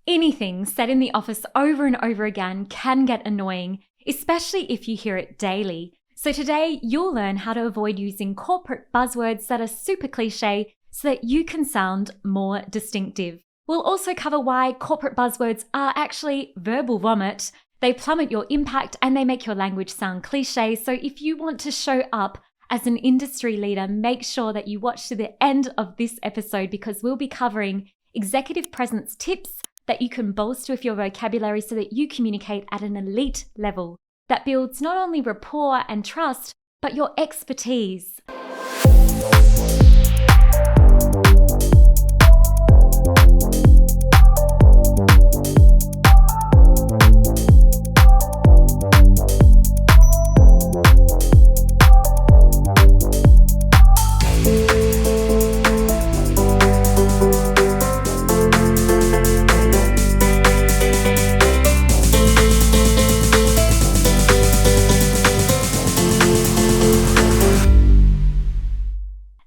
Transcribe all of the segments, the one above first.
Anything said in the office over and over again can get annoying, especially if you hear it daily. So today, you'll learn how to avoid using corporate buzzwords that are super cliche so that you can sound more distinctive. We'll also cover why corporate buzzwords are actually verbal vomit. They plummet your impact and they make your language sound cliche. So if you want to show up as an industry leader, make sure that you watch to the end of this episode because we'll be covering executive presence tips that you can bolster with your vocabulary so that you communicate at an elite level that builds not only rapport and trust, but your expertise.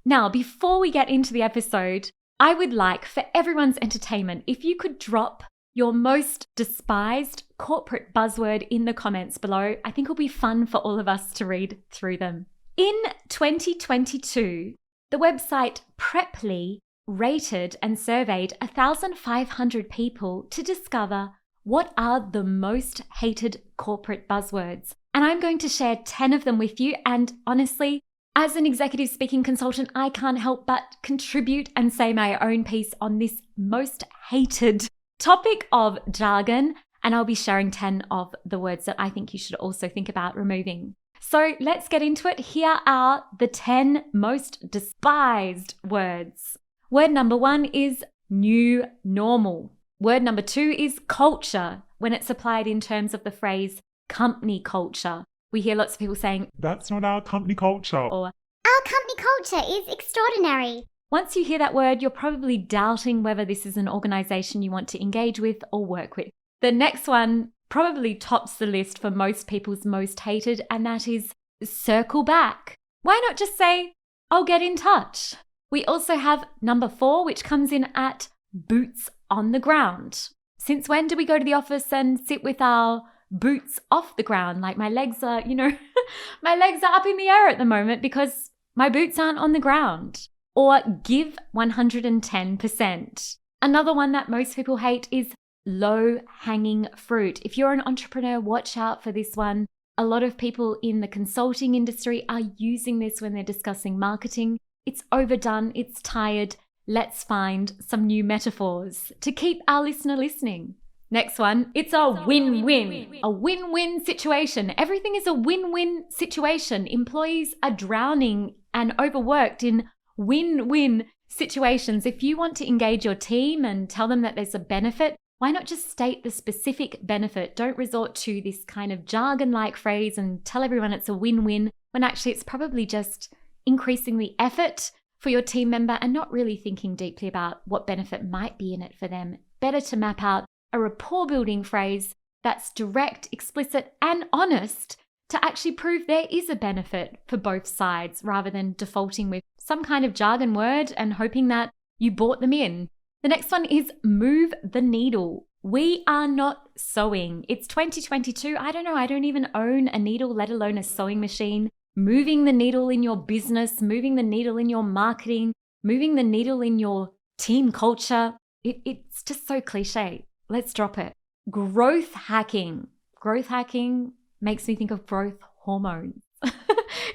Now, before we get into the episode, I would like, for everyone's entertainment, if you could drop your most despised corporate buzzword in the comments below. I think it'll be fun for all of us to read through them. In 2022, the website Preply rated and surveyed 1,500 people to discover what are the most hated corporate buzzwords. And I'm going to share 10 of them with you. And honestly, as an executive speaking consultant, I can't help but contribute and say my own piece on this most hated topic of jargon. And I'll be sharing 10 of the words that I think you should also think about removing. So let's get into it. Here are the 10 most despised words. Word number 1 is new normal. Word number 2 is culture, when it's applied in terms of the phrase company culture. We hear lots of people saying, "That's not our company culture." Or, "Our company culture is extraordinary." Once you hear that word, you're probably doubting whether this is an organization you want to engage with or work with. The next one probably tops the list for most people's most hated, and that is circle back. Why not just say, "I'll get in touch"? We also have number 4, which comes in at boots on the ground. Since when do we go to the office and sit with our boots off the ground? Like my legs are, my legs are up in the air at the moment because my boots aren't on the ground. Or give 110%. Another one that most people hate is low hanging fruit. If you're an entrepreneur, watch out for this one. A lot of people in the consulting industry are using this when they're discussing marketing. It's overdone, it's tired. Let's find some new metaphors to keep our listener listening. Next one, it's a win-win. A win-win situation. Everything is a win-win situation. Employees are drowning and overworked in win-win situations. If you want to engage your team and tell them that there's a benefit, why not just state the specific benefit? Don't resort to this kind of jargon-like phrase and tell everyone it's a win-win when actually it's probably just increasing the effort for your team member and not really thinking deeply about what benefit might be in it for them. Better to map out a rapport building phrase that's direct, explicit, and honest to actually prove there is a benefit for both sides rather than defaulting with some kind of jargon word and hoping that you bought them in. The next one is move the needle. We are not sewing. It's 2022. I don't know. I don't even own a needle, let alone a sewing machine. Moving the needle in your business, moving the needle in your marketing, moving the needle in your team culture. It's just so cliche. Let's drop it. Growth hacking. Growth hacking makes me think of growth hormones.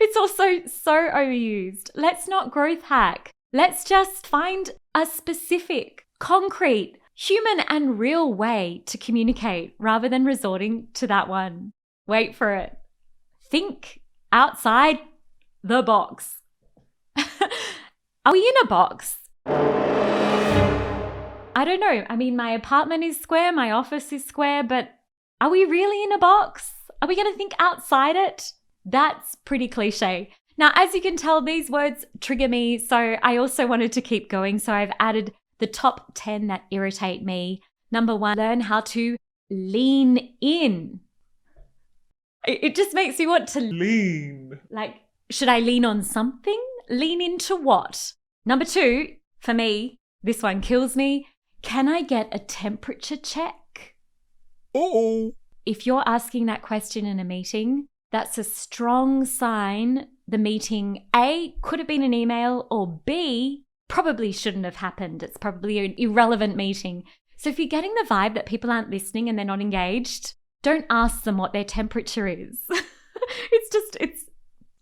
It's also so overused. Let's not growth hack. Let's just find a specific, concrete, human and real way to communicate rather than resorting to that one. Wait for it. Think outside the box. Are we in a box? I don't know. I mean, my apartment is square, my office is square, but are we really in a box? Are we going to think outside it? That's pretty cliche. Now, as you can tell, these words trigger me, so I also wanted to keep going. So I've added the top 10 that irritate me. Number 1, learn how to lean in. It just makes me want to lean. Like, should I lean on something? Lean into what? Number 2, for me, this one kills me. Can I get a temperature check? Uh-oh. If you're asking that question in a meeting, that's a strong sign the meeting A, could have been an email, or B, probably shouldn't have happened. It's probably an irrelevant meeting. So if you're getting the vibe that people aren't listening and they're not engaged, don't ask them what their temperature is.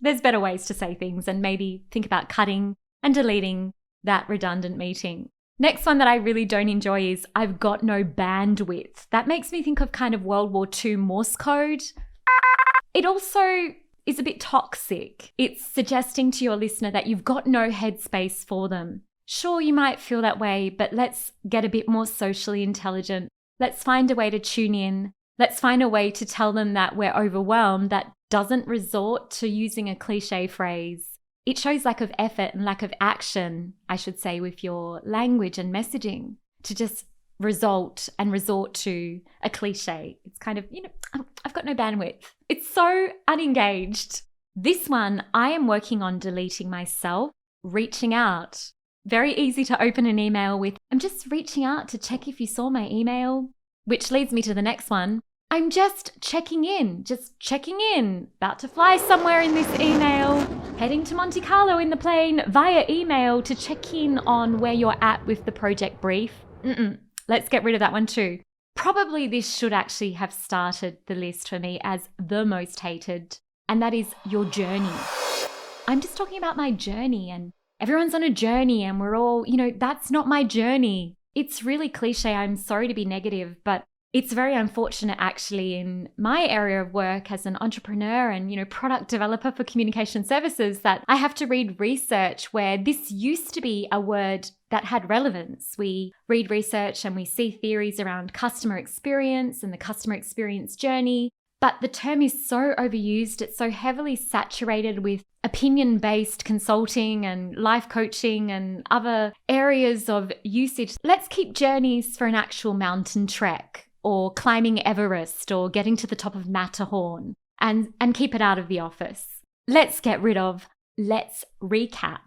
There's better ways to say things, and maybe think about cutting and deleting that redundant meeting. Next one that I really don't enjoy is I've got no bandwidth. That makes me think of kind of World War II Morse code. It also is a bit toxic. It's suggesting to your listener that you've got no headspace for them. Sure, you might feel that way, but let's get a bit more socially intelligent. Let's find a way to tune in. Let's find a way to tell them that we're overwhelmed that doesn't resort to using a cliche phrase. It shows lack of effort and lack of action, I should say, with your language and messaging to just resort to a cliche. It's kind of, I've got no bandwidth. It's so unengaged. This one, I am working on deleting myself, reaching out. Very easy to open an email with, I'm just reaching out to check if you saw my email, which leads me to the next one. I'm just checking in, about to fly somewhere in this email, heading to Monte Carlo in the plane via email to check in on where you're at with the project brief. Let's get rid of that one too. Probably this should actually have started the list for me as the most hated, and that is your journey. I'm just talking about my journey, and everyone's on a journey and we're all, that's not my journey. It's really cliche. I'm sorry to be negative, but it's very unfortunate actually in my area of work as an entrepreneur and, product developer for communication services that I have to read research where this used to be a word that had relevance. We read research and we see theories around customer experience and the customer experience journey, but the term is so overused. It's so heavily saturated with opinion-based consulting and life coaching and other areas of usage. Let's keep journeys for an actual mountain trek, or climbing Everest, or getting to the top of Matterhorn, and keep it out of the office. Let's get rid of let's recap.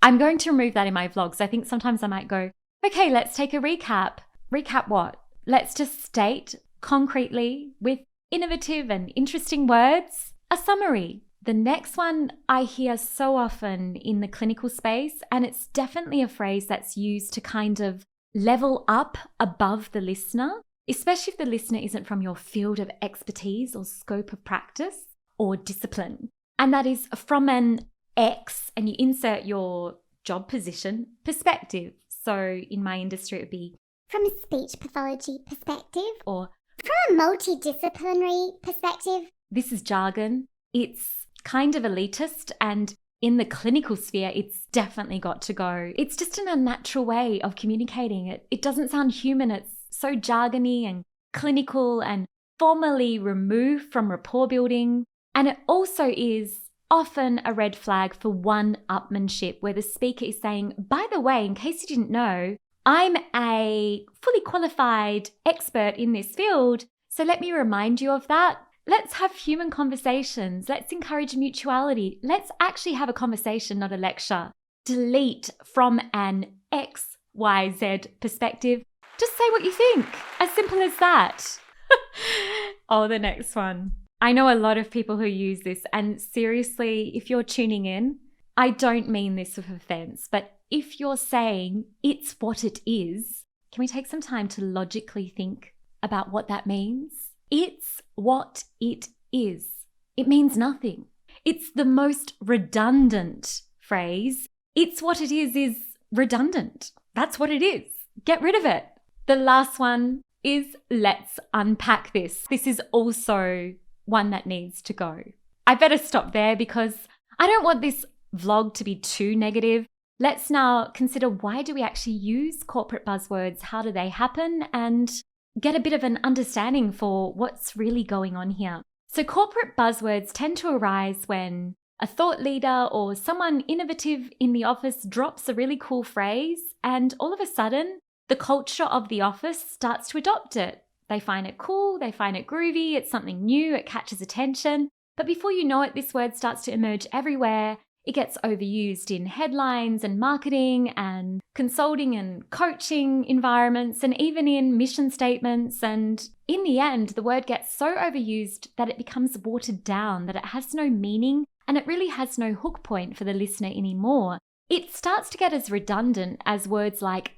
I'm going to remove that in my vlogs. I think sometimes I might go, okay, let's take a recap. Recap what? Let's just state concretely with innovative and interesting words, a summary. The next one I hear so often in the clinical space, and it's definitely a phrase that's used to kind of level up above the listener, especially if the listener isn't from your field of expertise or scope of practice or discipline. And that is from an X, and you insert your job position, perspective. So in my industry, it would be from a speech pathology perspective, or from a multidisciplinary perspective. This is jargon. It's kind of elitist, and in the clinical sphere, it's definitely got to go. It's just an unnatural way of communicating. It doesn't sound human. It's so jargony and clinical and formally removed from rapport building. And it also is often a red flag for one-upmanship, where the speaker is saying, by the way, in case you didn't know, I'm a fully qualified expert in this field, so let me remind you of that. Let's have human conversations. Let's encourage mutuality. Let's actually have a conversation, not a lecture. Delete from an XYZ perspective. Just say what you think. As simple as that. Oh, the next one. I know a lot of people who use this, and seriously, if you're tuning in, I don't mean this with offense, but if you're saying it's what it is, can we take some time to logically think about what that means? It's what it is. It means nothing. It's the most redundant phrase. It's what it is redundant. That's what it is. Get rid of it. The last one is let's unpack this. This is also one that needs to go. I better stop there because I don't want this vlog to be too negative. Let's now consider, why do we actually use corporate buzzwords? How do they happen? And get a bit of an understanding for what's really going on here. So corporate buzzwords tend to arise when a thought leader or someone innovative in the office drops a really cool phrase, and all of a sudden, the culture of the office starts to adopt it. They find it cool, they find it groovy, it's something new, it catches attention. But before you know it, this word starts to emerge everywhere. It gets overused in headlines and marketing and consulting and coaching environments and even in mission statements. And in the end, the word gets so overused that it becomes watered down, that it has no meaning and it really has no hook point for the listener anymore. It starts to get as redundant as words like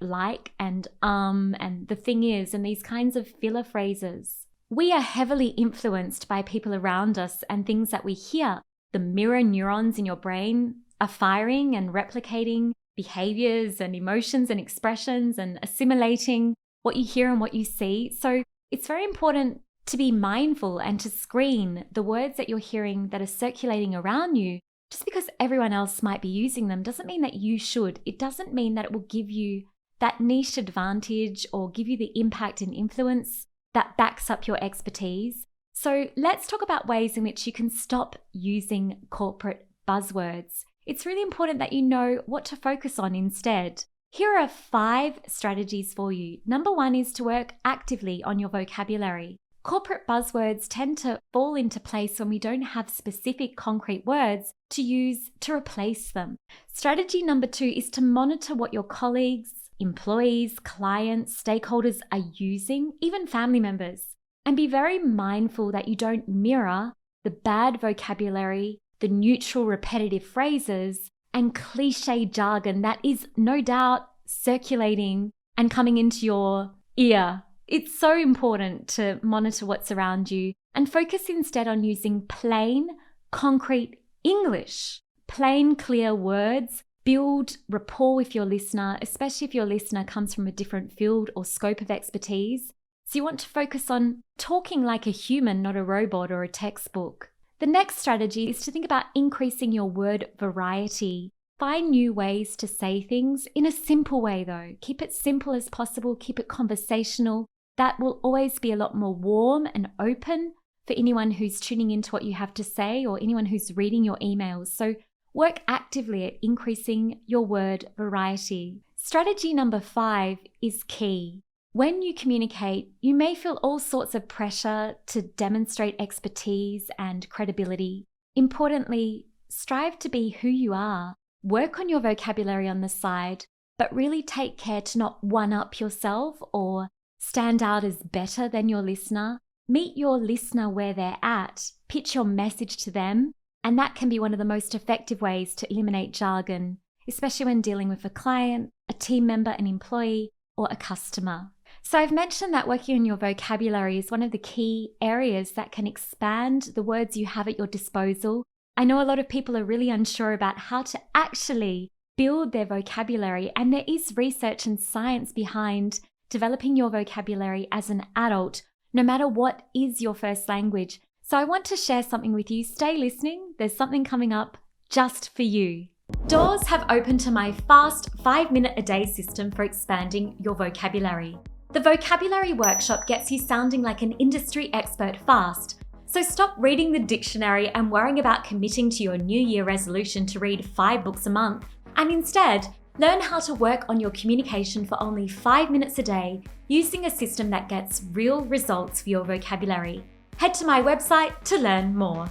and the thing is and these kinds of filler phrases. We are heavily influenced by people around us and things that we hear. The mirror neurons in your brain are firing and replicating behaviors and emotions and expressions and assimilating what you hear and what you see. So it's very important to be mindful and to screen the words that you're hearing that are circulating around you. Just because everyone else might be using them doesn't mean that you should. It doesn't mean that it will give you that niche advantage or give you the impact and influence that backs up your expertise. So let's talk about ways in which you can stop using corporate buzzwords. It's really important that you know what to focus on instead. Here are 5 strategies for you. Number 1 is to work actively on your vocabulary. Corporate buzzwords tend to fall into place when we don't have specific concrete words to use to replace them. Strategy number 2 is to monitor what your colleagues, employees, clients, stakeholders are using, even family members, and be very mindful that you don't mirror the bad vocabulary, the neutral repetitive phrases, and cliche jargon that is no doubt circulating and coming into your ear. It's so important to monitor what's around you and focus instead on using plain, concrete English. Plain, clear words build rapport with your listener, especially if your listener comes from a different field or scope of expertise. So you want to focus on talking like a human, not a robot or a textbook. The next strategy is to think about increasing your word variety. Find new ways to say things in a simple way though. Keep it simple as possible, keep it conversational. That will always be a lot more warm and open for anyone who's tuning into what you have to say or anyone who's reading your emails. So work actively at increasing your word variety. Strategy number 5 is key. When you communicate, you may feel all sorts of pressure to demonstrate expertise and credibility. Importantly, strive to be who you are. Work on your vocabulary on the side, but really take care to not one-up yourself or stand out as better than your listener. Meet your listener where they're at. Pitch your message to them, and that can be one of the most effective ways to eliminate jargon, especially when dealing with a client, a team member, an employee, or a customer. So I've mentioned that working on your vocabulary is one of the key areas that can expand the words you have at your disposal. I know a lot of people are really unsure about how to actually build their vocabulary, and there is research and science behind developing your vocabulary as an adult, no matter what is your first language. So I want to share something with you. Stay listening. There's something coming up just for you. Doors have opened to my fast 5-minute-a-day system for expanding your vocabulary. The vocabulary workshop gets you sounding like an industry expert fast. So stop reading the dictionary and worrying about committing to your New Year resolution to read 5 books a month, and instead, learn how to work on your communication for only 5 minutes a day using a system that gets real results for your vocabulary. Head to my website to learn more.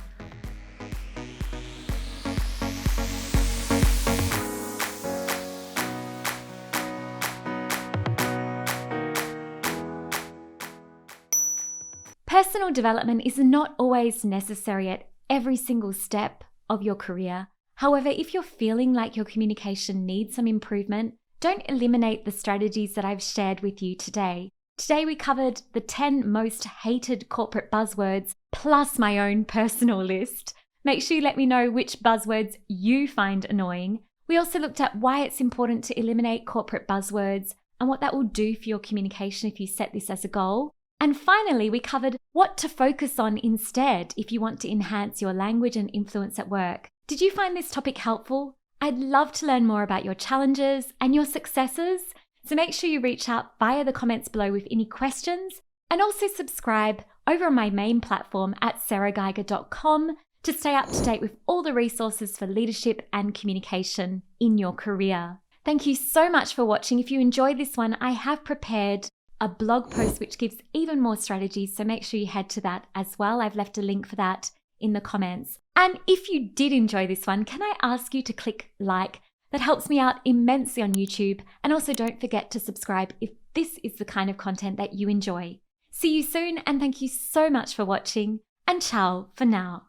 Personal development is not always necessary at every single step of your career. However, if you're feeling like your communication needs some improvement, don't eliminate the strategies that I've shared with you today. Today we covered the 10 most hated corporate buzzwords, plus my own personal list. Make sure you let me know which buzzwords you find annoying. We also looked at why it's important to eliminate corporate buzzwords and what that will do for your communication if you set this as a goal. And finally, we covered what to focus on instead if you want to enhance your language and influence at work. Did you find this topic helpful? I'd love to learn more about your challenges and your successes, so make sure you reach out via the comments below with any questions, and also subscribe over on my main platform at sarageiger.com to stay up to date with all the resources for leadership and communication in your career. Thank you so much for watching. If you enjoyed this one, I have prepared a blog post which gives even more strategies, so make sure you head to that as well. I've left a link for that in the comments. And if you did enjoy this one, can I ask you to click like? That helps me out immensely on YouTube. And also don't forget to subscribe if this is the kind of content that you enjoy. See you soon, and thank you so much for watching, and ciao for now.